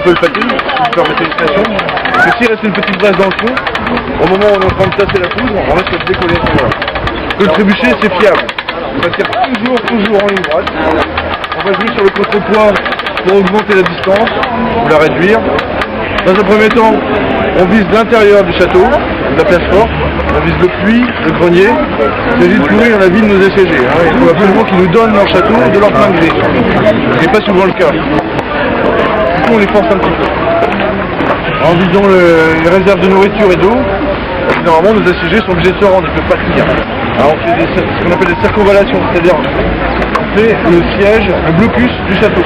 peu le pâté, si vous permettez l'expression. Parce que s'il reste une petite braise dans le fond, au moment où on est en train de tasser la poudre, on risque de décoller à ce moment-là. Le trébuchet, c'est fiable. On va se faire toujours en ligne droite. On va jouer sur le contrepoint pour augmenter la distance ou la réduire. Dans un premier temps, on vise l'intérieur du château, de la place forte. On vise le puits, le grenier. Il s'agit de courir la vie de nos assiégés. Il faut absolument qu'ils nous donnent leur château de leur plein gré. Ce n'est pas souvent le cas. Du coup, on les force un petit peu. En visant les réserves de nourriture et d'eau, normalement nos assiégés sont obligés de se rendre, ils ne peuvent pas tenir. Alors on fait ce qu'on appelle des circonvallations, c'est-à-dire on fait le siège, le blocus du château.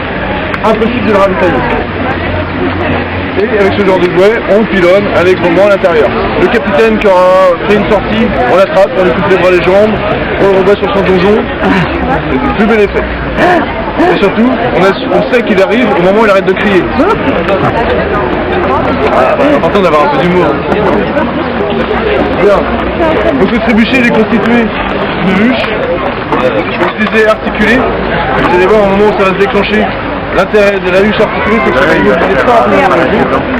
Impossible de le ravitailler. Et avec ce genre de jouet, on pilonne allègrement à l'intérieur. Le capitaine qui aura fait une sortie, on l'attrape, on lui coupe les bras et les jambes, on le rebat sur son donjon, plus bel effet. Et surtout, on sait qu'il arrive au moment où il arrête de crier. C'est important d'avoir un peu d'humour. Bien. Donc le trébuchet il est constitué de luche, utilisé articulé. Vous allez voir au moment où ça va se déclencher. L'intérêt de la luche articulée, c'est que ça va utiliser pas.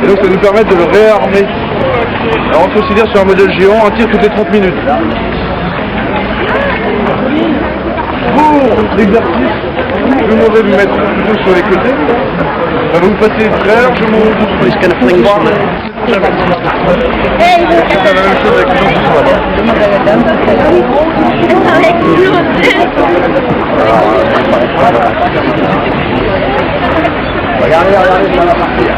Et donc ça nous permet de le réarmer. Alors on considère sur un modèle géant un tir toutes les 30 minutes. Pour l'exercice, je vais vous mettre plutôt sur les côtés. Ça va vous passer très largement au jusqu'à la fin. C'est la même chose avec les gens qui sont Regardez, ça va partir.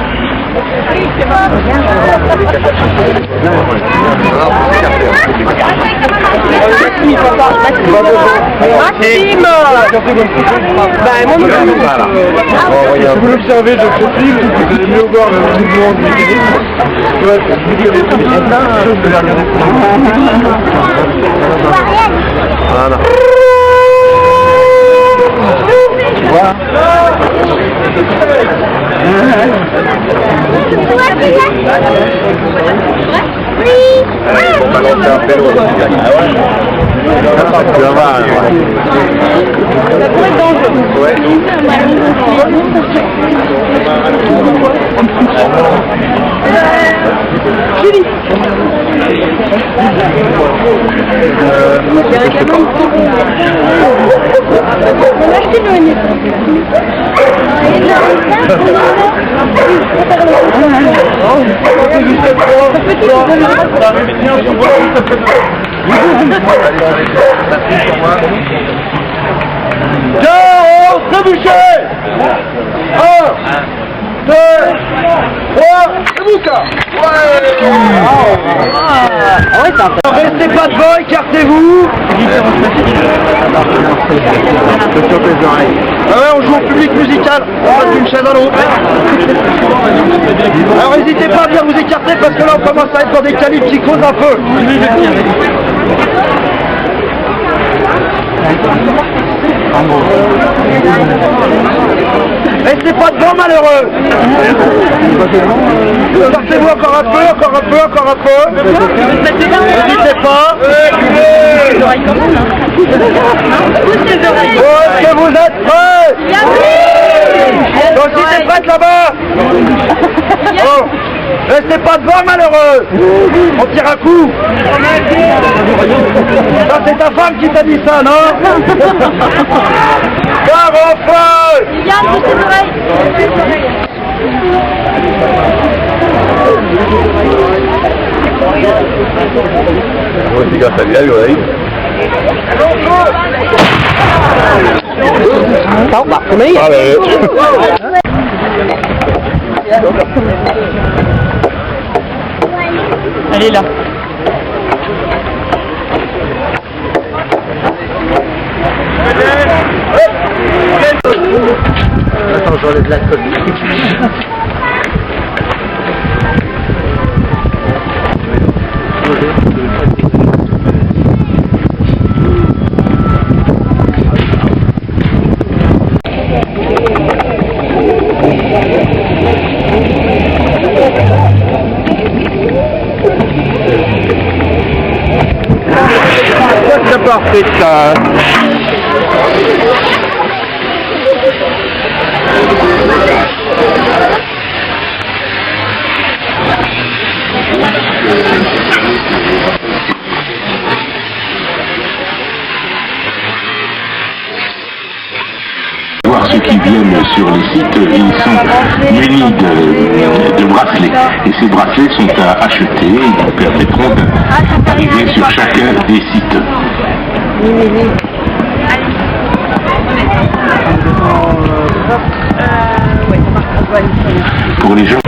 Maxime! Si vous l'observez de profil, vous allez mieux voir le mouvement du mécanisme. Voilà. On va lancer un pélo. Tu vas voir. Ça pourrait être dangereux. Ouais. Julie. On a acheté le nez. Ciao, trébuchet. 1, 2, 3, et Bouka. Restez pas devant, écartez-vous. Ah ouais, on joue au public musical, on passe d'une chaise à l'autre. Alors n'hésitez pas à bien vous écarter parce que là on commence à être dans des calibres qui causent un peu. Restez pas devant, malheureux. Sortez-vous encore un peu, encore un peu, encore un peu. N'hésitez pas. Est-ce que vous êtes prêts? Donc si t'es prête là-bas. Oh. Restez pas devant, malheureux. On tire un coup. Ça c'est ta femme qui t'a dit ça, non? Car enfin. Yann, je sais Elle est là. Attends, j'enlève la colle. C'est parfait ça. viennent sur les sites, ils sont munis de bracelets. Et ces bracelets sont à acheter et ils permettront d'arriver sur chacun des sites. Pour les gens